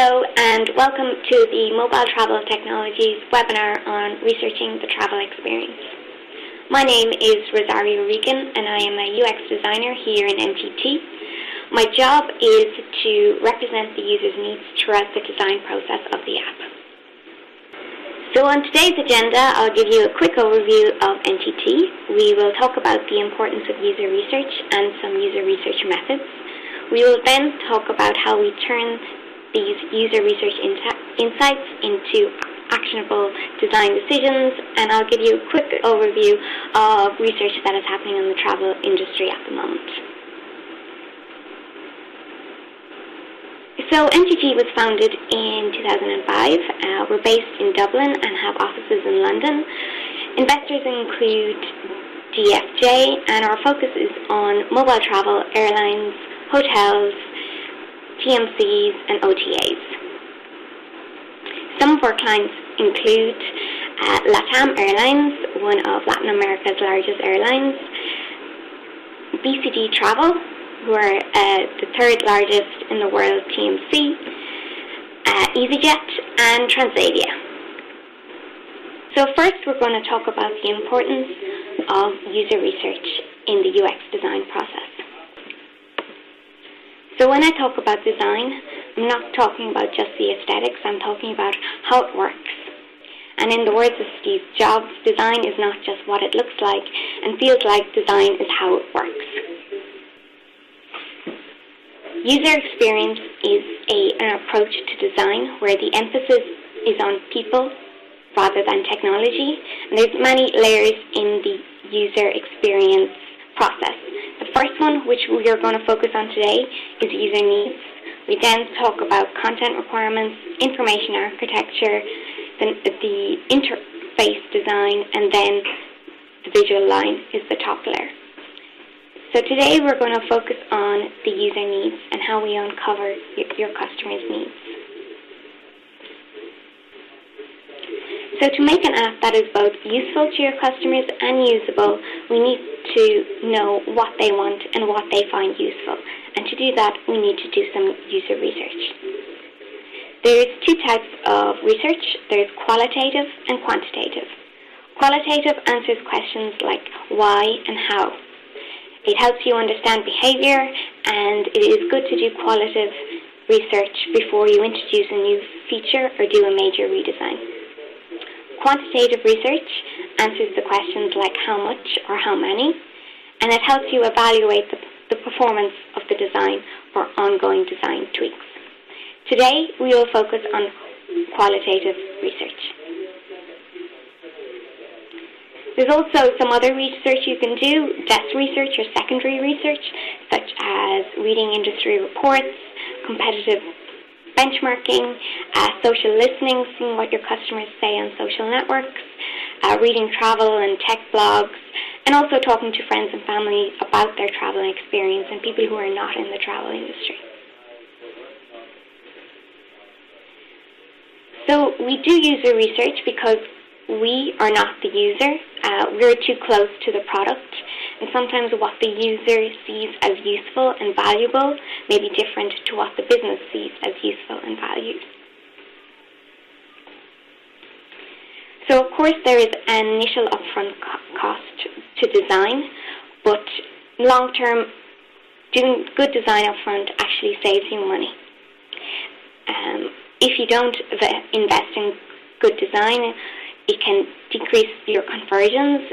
Hello and welcome to the Mobile Travel Technologies webinar on researching the travel experience. My name is Rosario Regan and I am a UX designer here in MTT. My job is to represent the user's needs throughout the design process of the app. So on today's agenda, I'll give you a quick overview of MTT. We will talk about the importance of user research and some user research methods. We will then talk about how we turn these user research insights into actionable design decisions, and I'll give you a quick overview of research that is happening in the travel industry at the moment. So MTT was founded in 2005. We're based in Dublin and have offices in London. Investors include DFJ, and our focus is on mobile travel, airlines, hotels, TMCs and OTAs. Some of our clients include LATAM Airlines, one of Latin America's largest airlines, BCD Travel, who are the third largest in the world TMC, EasyJet and Transavia. So first we're going to talk about the importance of user research in the UX design process. So when I talk about design, I'm not talking about just the aesthetics, I'm talking about how it works. And in the words of Steve Jobs, design is not just what it looks like and feels like, design is how it works. User experience is an approach to design where the emphasis is on people rather than technology, and there's many layers in the user experience process. The first one, which we are going to focus on today, is user needs. We then talk about content requirements, information architecture, the interface design, and then the visual line is the top layer. So today we're going to focus on the user needs and how we uncover your customer's needs. So to make an app that is both useful to your customers and usable, we need to know what they want and what they find useful. And to do that, we need to do some user research. There's two types of research. There's qualitative and quantitative. Qualitative answers questions like why and how. It helps you understand behavior, and it is good to do qualitative research before you introduce a new feature or do a major redesign. Quantitative research answers the questions like how much or how many, and it helps you evaluate the performance of the design for ongoing design tweaks. Today, we will focus on qualitative research. There's also some other research you can do, desk research or secondary research, such as reading industry reports, competitive benchmarking, social listening, seeing what your customers say on social networks, reading travel and tech blogs, and also talking to friends and family about their travel experience and people who are not in the travel industry. So we do user research because we are not the user. We're too close to the product, and sometimes what the user sees as useful and valuable may be different to what the business sees as useful and valued. So of course there is an initial upfront cost to design, but long term, doing good design upfront actually saves you money. If you don't invest in good design, it can decrease your conversions,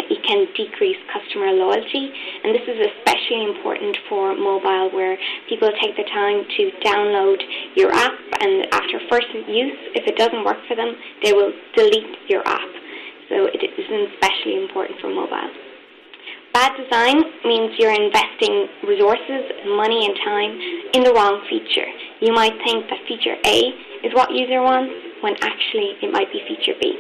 it can decrease customer loyalty, and this is especially important for mobile, where people take the time to download your app, and after first use, if it doesn't work for them, they will delete your app. So it is especially important for mobile. Bad design means you're investing resources, money and time in the wrong feature. You might think that feature A is what user wants, when actually it might be feature B.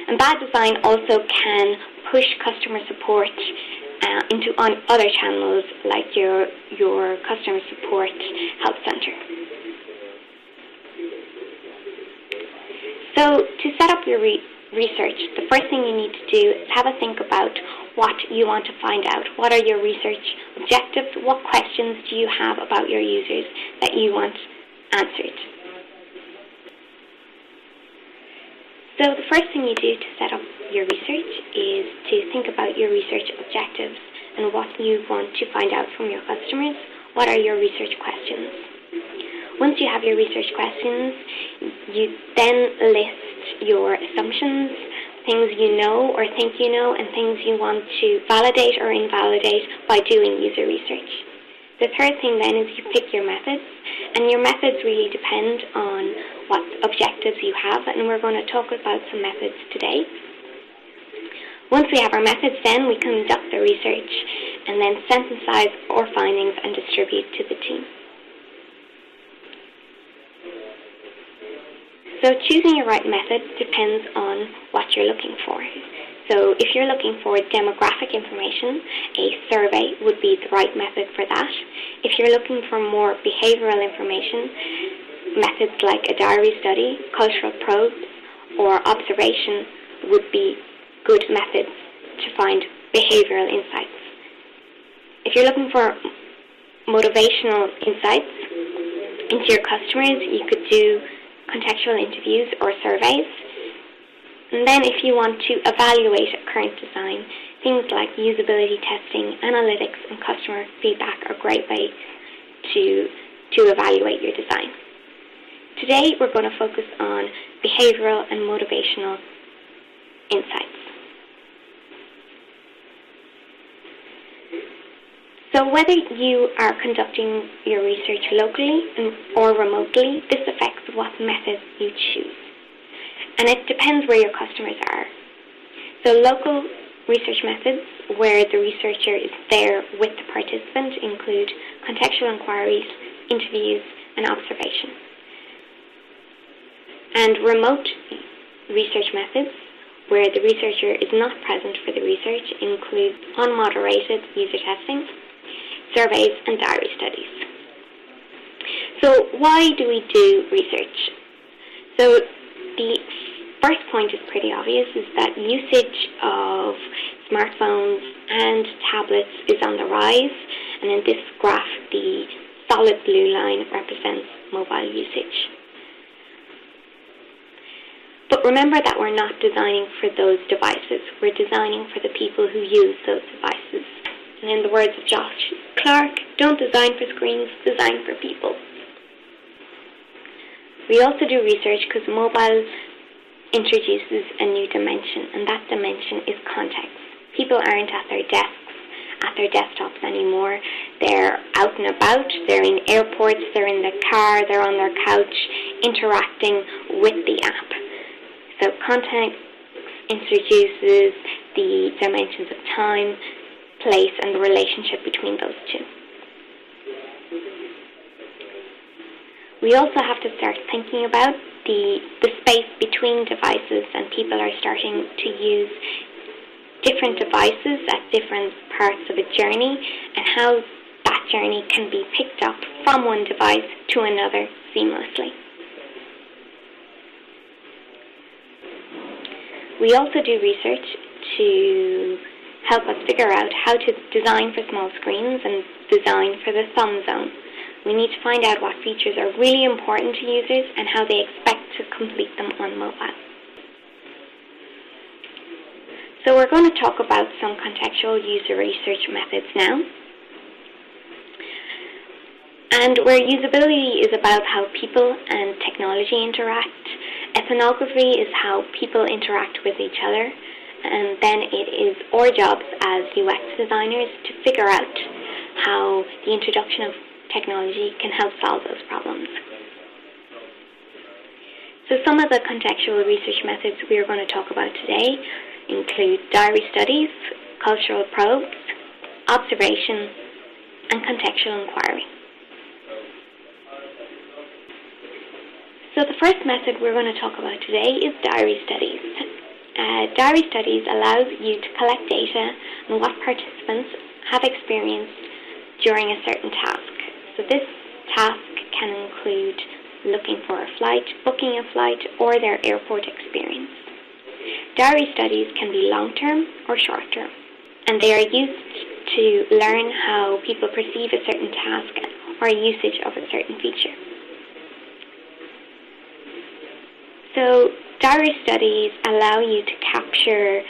And bad design also can push customer support into other channels like your customer support help center. So to set up your research, the first thing you need to do is have a think about what you want to find out. What are your research objectives? What questions do you have about your users that you want answered? So the first thing you do to set up your research is to think about your research objectives and what you want to find out from your customers. What are your research questions? Once you have your research questions, you then list your assumptions, things you know or think you know, and things you want to validate or invalidate by doing user research. The third thing then is you pick your methods, and your methods really depend on what objectives you have, and we're going to talk about some methods today. Once we have our methods, then we conduct the research and then synthesize our findings and distribute to the team. So choosing your right method depends on what you're looking for. So if you're looking for demographic information, a survey would be the right method for that. If you're looking for more behavioral information, methods like a diary study, cultural probes, or observation would be good methods to find behavioral insights. If you're looking for motivational insights into your customers, you could do contextual interviews or surveys. And then if you want to evaluate a current design, things like usability testing, analytics, and customer feedback are great ways to evaluate your design. Today we're going to focus on behavioral and motivational insights. So whether you are conducting your research locally or remotely, this affects what method you choose. And it depends where your customers are. So local research methods where the researcher is there with the participant include contextual inquiries, interviews, and observation. And remote research methods where the researcher is not present for the research include unmoderated user testing, surveys, and diary studies. So why do we do research? So the first point is pretty obvious, is that usage of smartphones and tablets is on the rise, and in this graph the solid blue line represents mobile usage. But remember that we're not designing for those devices, we're designing for the people who use those devices. And in the words of Josh Clark, don't design for screens, design for people. We also do research because mobile introduces a new dimension, and that dimension is context. People aren't at their desks, at their desktops anymore. They're out and about, they're in airports, they're in the car, they're on their couch, interacting with the app. So context introduces the dimensions of time, place, and the relationship between those two. We also have to start thinking about the space between devices, and people are starting to use different devices at different parts of a journey, and how that journey can be picked up from one device to another seamlessly. We also do research to help us figure out how to design for small screens and design for the thumb zone. We need to find out what features are really important to users and how they expect to complete them on mobile. So we're going to talk about some contextual user research methods now. And where usability is about how people and technology interact, ethnography is how people interact with each other, and then it is our jobs as UX designers to figure out how the introduction of technology can help solve those problems. So some of the contextual research methods we are going to talk about today include diary studies, cultural probes, observation, and contextual inquiry. So the first method we're going to talk about today is diary studies. Diary studies allows you to collect data on what participants have experienced during a certain task. So this task can include looking for a flight, booking a flight, or their airport experience. Diary studies can be long-term or short-term. and they are used to learn how people perceive a certain task or usage of a certain feature. So diary studies allow you to capture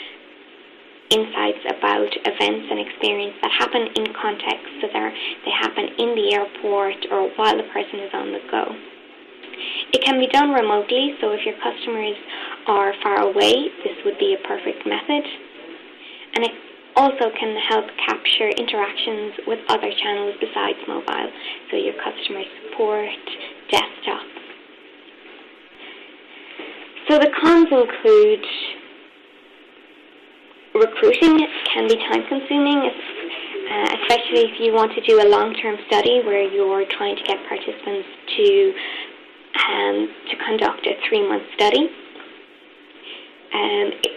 insights about events and experiences that happen in context, so they happen in the airport or while the person is on the go. It can be done remotely, so if your customers are far away, this would be a perfect method. And it also can help capture interactions with other channels besides mobile, so your customer support, desktop. So the cons include recruiting can be time-consuming, especially if you want to do a long-term study where you're trying to get participants to conduct a 3-month study.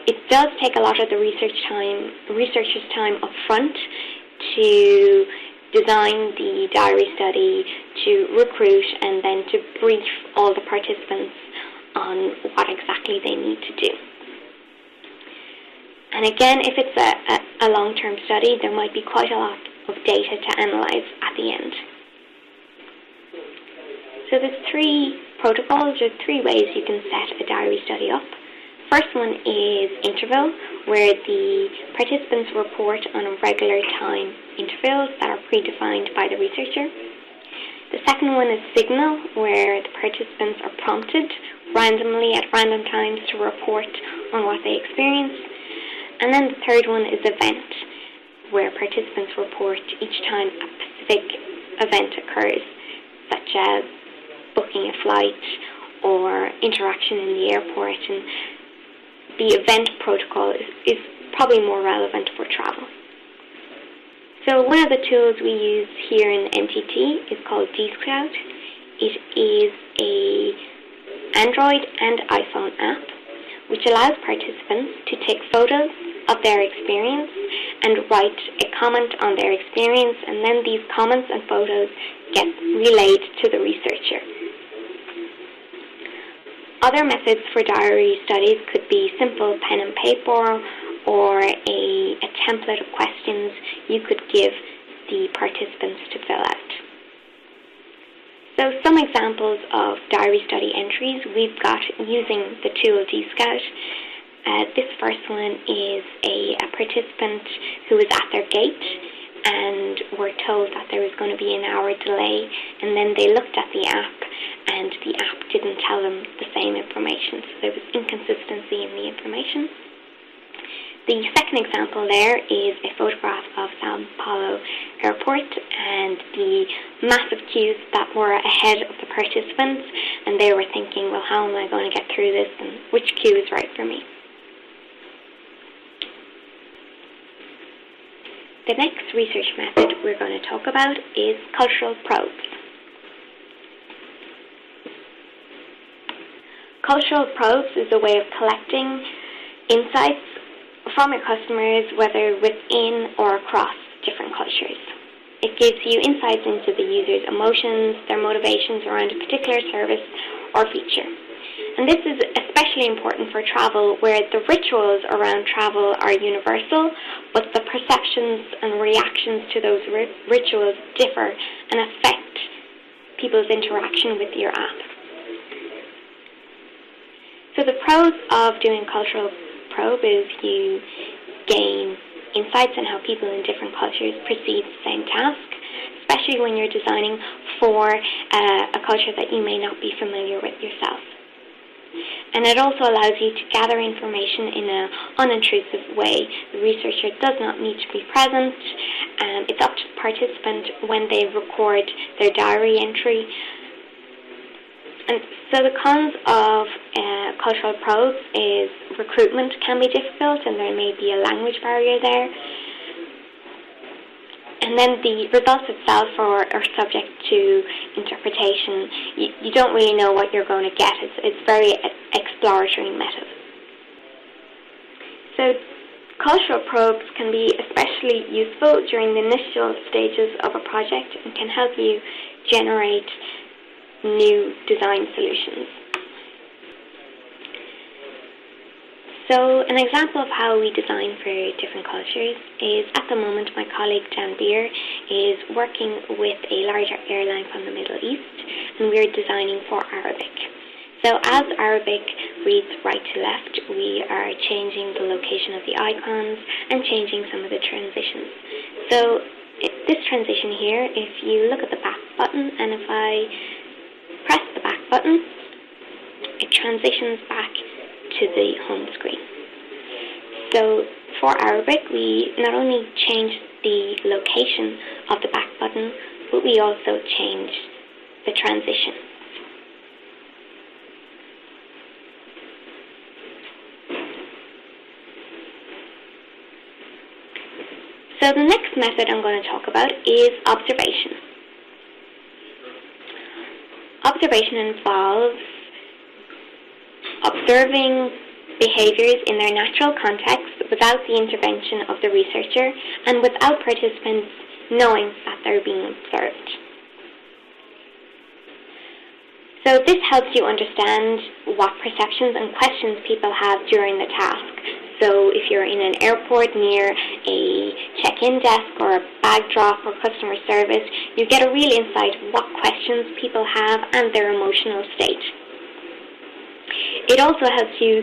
It does take a lot of the researcher's time up front to design the diary study, to recruit, and then to brief all the participants on what exactly they need to do. And again, if it's a long-term study, there might be quite a lot of data to analyze at the end. So there's 3 protocols, or 3 ways you can set a diary study up. First one is interval, where the participants report on regular time intervals that are predefined by the researcher. The second one is signal, where the participants are prompted randomly at random times to report on what they experience. And then the third one is event, where participants report each time a specific event occurs, such as booking a flight or interaction in the airport. And the event protocol is probably more relevant for travel. So one of the tools we use here in MTT is called DScout. It is an Android and iPhone app which allows participants to take photos of their experience and write a comment on their experience, and then these comments and photos get relayed to the researcher. Other methods for diary studies could be simple pen and paper, or a template of questions you could give the participants to fill out. So some examples of diary study entries we've got using the tool DScout. This first one is a participant who was at their gate and were told that there was going to be an hour delay, and then they looked at the app and the app didn't tell them the same information, so there was inconsistency in the information. The second example there is a photograph of Sao Paulo Airport and the massive queues that were ahead of the participants, and they were thinking, well, how am I going to get through this, and which queue is right for me? The next research method we're going to talk about is cultural probes. Cultural probes is a way of collecting insights from your customers, whether within or across different cultures. It gives you insights into the user's emotions, their motivations around a particular service or feature. And this is especially important for travel, where the rituals around travel are universal, but the perceptions and reactions to those rituals differ and affect people's interaction with your app. So the pros of doing cultural probe is you gain insights on how people in different cultures perceive the same task, especially when you're designing for a culture that you may not be familiar with yourself. And it also allows you to gather information in an unintrusive way. The researcher does not need to be present. It's up to the participant when they record their diary entry. And so the cons of cultural probes is recruitment can be difficult, and there may be a language barrier there. And then the results itself are subject to interpretation. You don't really know what you're going to get. It's very exploratory method. So cultural probes can be especially useful during the initial stages of a project and can help you generate new design solutions. So an example of how we design for different cultures is, at the moment, my colleague Dan Beer is working with a larger airline from the Middle East, and we're designing for Arabic. So as Arabic reads right to left, we are changing the location of the icons and changing some of the transitions. So this transition here, if you look at the back button, and if I press the back button, it transitions back to the home screen. So for Arabic, we not only change the location of the back button, but we also change the transition. So the next method I'm going to talk about is observation. Observation involves observing behaviors in their natural context without the intervention of the researcher and without participants knowing that they're being observed. So this helps you understand what perceptions and questions people have during the task. So if you're in an airport near a check-in desk or a bag drop or customer service, you get a real insight of what questions people have and their emotional state. It also helps you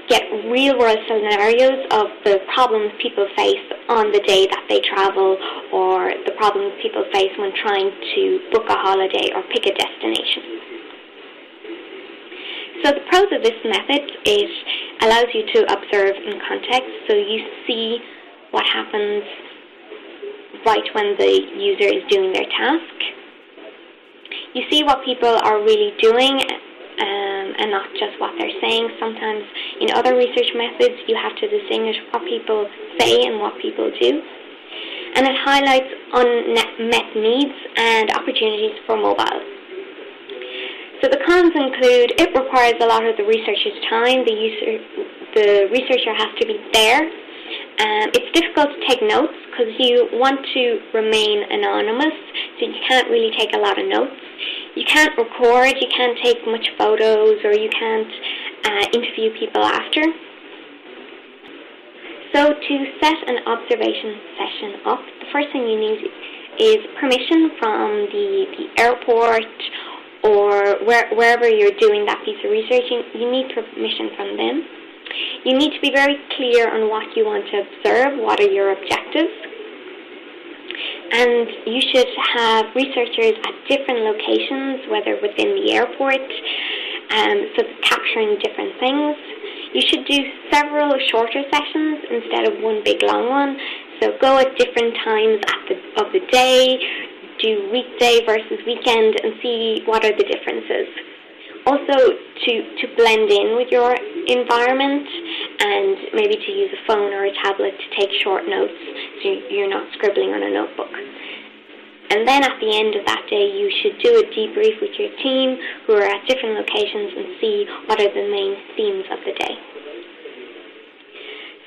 get real-world scenarios of the problems people face on the day that they travel, or the problems people face when trying to book a holiday or pick a destination. So the pros of this method is allows you to observe in context, so you see what happens right when the user is doing their task. You see what people are really doing, and not just what they're saying. Sometimes in other research methods you have to distinguish what people say and what people do. And it highlights unmet needs and opportunities for mobile. So the cons include it requires a lot of the researcher's time. The researcher has to be there. It's difficult to take notes because you want to remain anonymous, so you can't really take a lot of notes. You can't record, you can't take much photos, or you can't interview people after. So to set an observation session up, the first thing you need is permission from the airport or wherever you're doing that piece of research. You need permission from them. You need to be very clear on what you want to observe, what are your objectives. And you should have researchers at different locations, whether within the airport, so capturing different things. You should do several shorter sessions instead of one big long one. So go at different times of the day, do weekday versus weekend, and see what are the differences. Also, to blend in with your environment, and maybe to use a phone or a tablet to take short notes so you're not scribbling on a notebook. And then at the end of that day, you should do a debrief with your team who are at different locations and see what are the main themes of the day.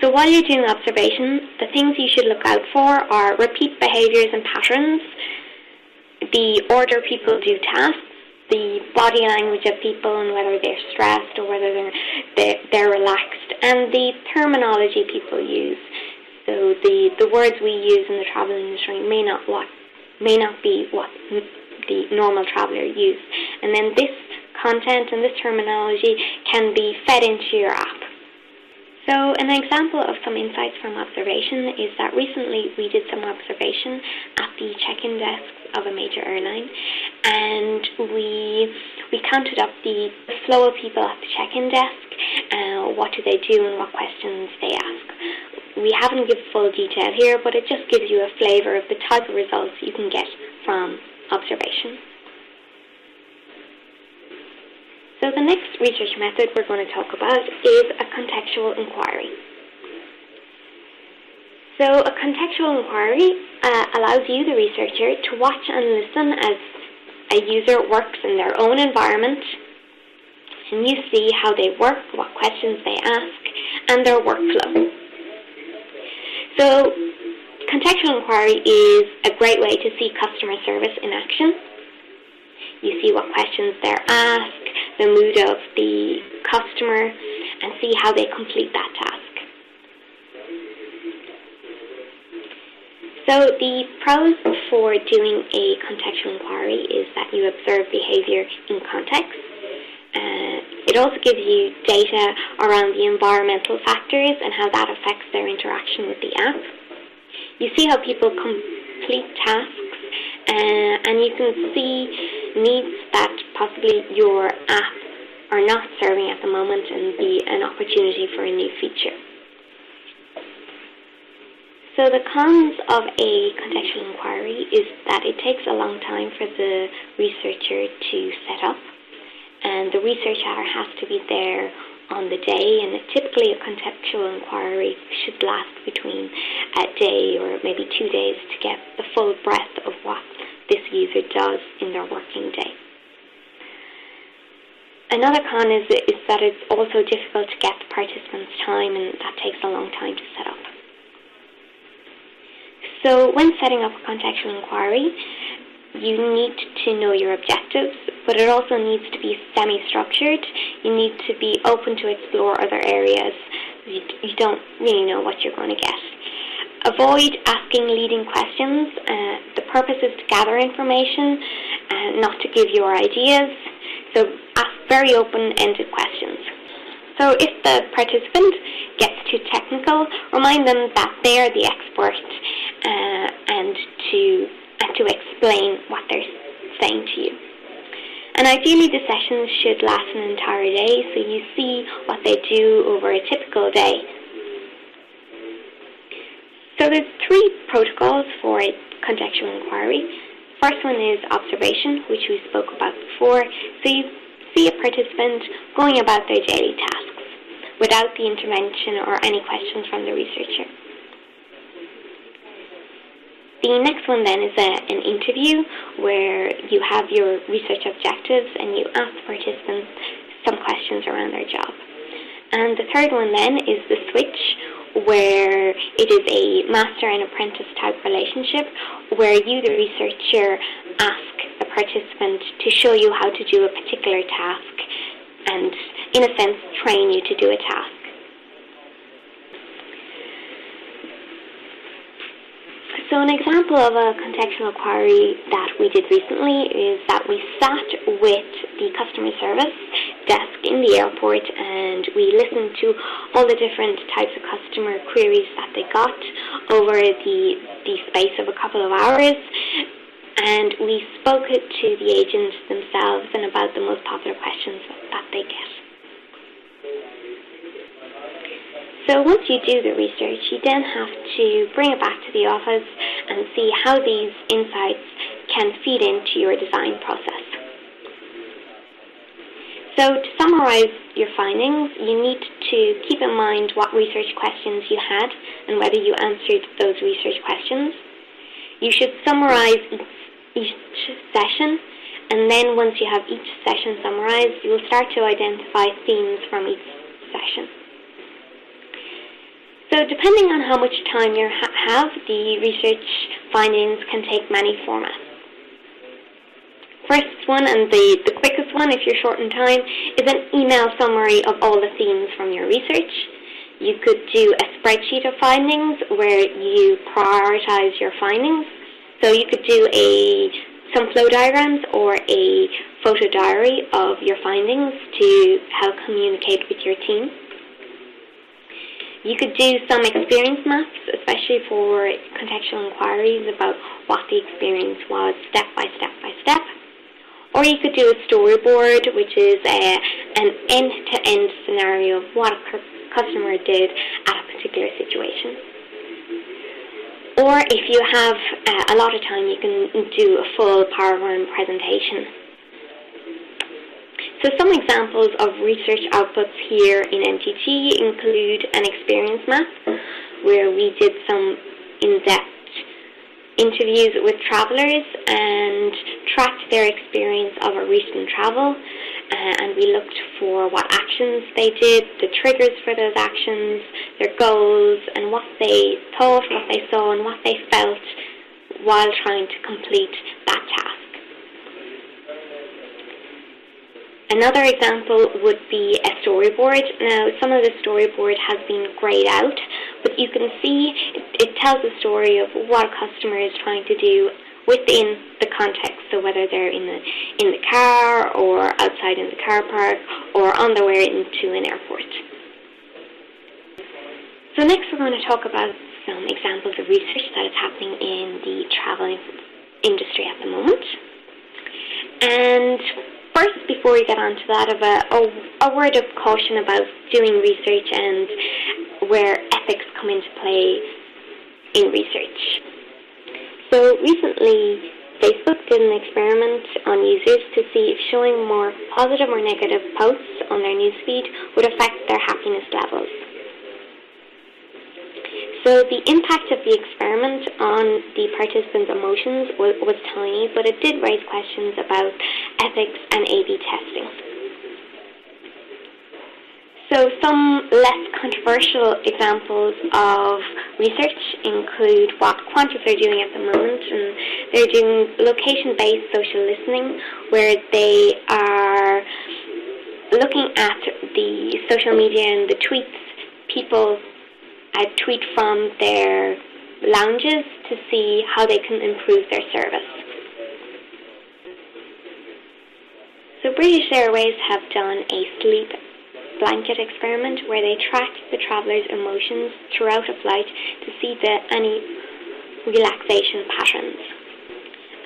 So while you're doing observation, the things you should look out for are repeat behaviors and patterns, the order people do tasks, the body language of people and whether they're stressed or whether they're relaxed, and the terminology people use. So the words we use in the travel industry may not be what the normal traveller uses. And then this content and this terminology can be fed into your app. So an example of some insights from observation is that recently we did some observation at the check-in desk of a major airline, and we counted up the flow of people at the check-in desk, what do they do and what questions they ask. We haven't given full detail here, but it just gives you a flavour of the type of results you can get from observation. So the next research method we're going to talk about is a contextual inquiry. So a contextual inquiry allows you, the researcher, to watch and listen as a user works in their own environment, and you see how they work, what questions they ask, and their workflow. So contextual inquiry is a great way to see customer service in action. You see what questions they're asked, the mood of the customer, and see how they complete that task. So the pros for doing a contextual inquiry is that you observe behaviour in context. It also gives you data around the environmental factors and how that affects their interaction with the app. You see how people complete tasks, and you can see needs that possibly your app are not serving at the moment and be an opportunity for a new feature. So the cons of a contextual inquiry is that it takes a long time for the researcher to set up, and the researcher has to be there on the day, and typically a contextual inquiry should last between a day or maybe 2 days to get the full breadth of what this user does in their working day. Another con is that it's also difficult to get the participants' time, and that takes a long time to set up. So when setting up a contextual inquiry, you need to know your objectives, but it also needs to be semi-structured. You need to be open to explore other areas. You don't really know what you're going to get. Avoid asking leading questions. The purpose is to gather information, not to give your ideas. So ask very open-ended questions. So if the participant gets too technical, remind them that they're the expert and to explain what they're saying to you. And ideally the sessions should last an entire day, so you see what they do over a typical day. So there's 3 protocols for a contextual inquiry. First one is observation, which we spoke about before. So you see a participant going about their daily tasks without the intervention or any questions from the researcher. The next one then is an interview where you have your research objectives and you ask the participants some questions around their job. And the third one then is the switch, where it is a master and apprentice type relationship where you, the researcher, ask the participant to show you how to do a particular task and, in a sense, train you to do a task. So an example of a contextual inquiry that we did recently is that we sat with the customer service desk in the airport and we listened to all the different types of customer queries that they got over the space of a couple of hours, and we spoke to the agents themselves and about the most popular questions that they get. So once you do the research, you then have to bring it back to the office and see how these insights can feed into your design process. So to summarize your findings, you need to keep in mind what research questions you had and whether you answered those research questions. You should summarize each session, and then once you have each session summarized, you will start to identify themes from each session. So depending on how much time you have, the research findings can take many formats. First one, and the quickest one if you're short on time, is an email summary of all the themes from your research. You could do a spreadsheet of findings where you prioritize your findings. So you could do some flow diagrams or a photo diary of your findings to help communicate with your team. You could do some experience maps, especially for contextual inquiries about what the experience was step by step by step. Or you could do a storyboard, which is an end-to-end scenario of what a customer did at a particular situation. Or if you have a lot of time, you can do a full PowerPoint presentation. So some examples of research outputs here in MTT include an experience map, where we did some in-depth interviews with travellers and tracked their experience of a recent travel, and we looked for what actions they did, the triggers for those actions, their goals, and what they thought, what they saw, and what they felt while trying to complete that task. Another example would be a storyboard. Now, some of the storyboard has been grayed out, but you can see it tells a story of what a customer is trying to do within the context. So whether they're in the car, or outside in the car park, or on their way into an airport. So next we're going to talk about some examples of research that is happening in the travel industry at the moment. And first, before we get on to that, a word of caution about doing research and where ethics come into play in research. So recently, Facebook did an experiment on users to see if showing more positive or negative posts on their newsfeed would affect their happiness levels. So the impact of the experiment on the participants' emotions was tiny, but it did raise questions about ethics and A/B testing. So some less controversial examples of research include what Qantas are doing at the moment, and they're doing location-based social listening, where they are looking at the social media and the tweets people tweet from their lounges to see how they can improve their service. So British Airways have done a sleep blanket experiment where they tracked the travellers' emotions throughout a flight to see any relaxation patterns.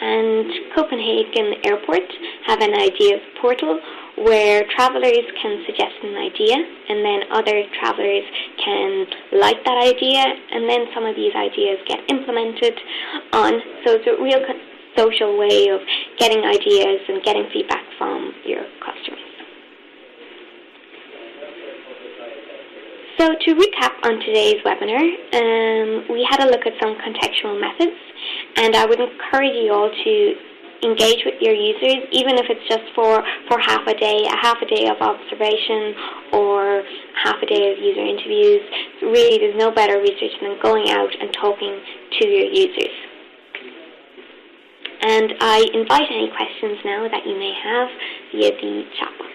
And Copenhagen Airport have an ideas portal where travellers can suggest an idea, and then other travellers can like that idea, and then some of these ideas get implemented on. So it's a real social way of getting ideas and getting feedback from your customers. So to recap on today's webinar, we had a look at some contextual methods, and I would encourage you all to engage with your users, even if it's just for half a day of observation or half a day of user interviews. Really, there's no better research than going out and talking to your users. And I invite any questions now that you may have via the chat box.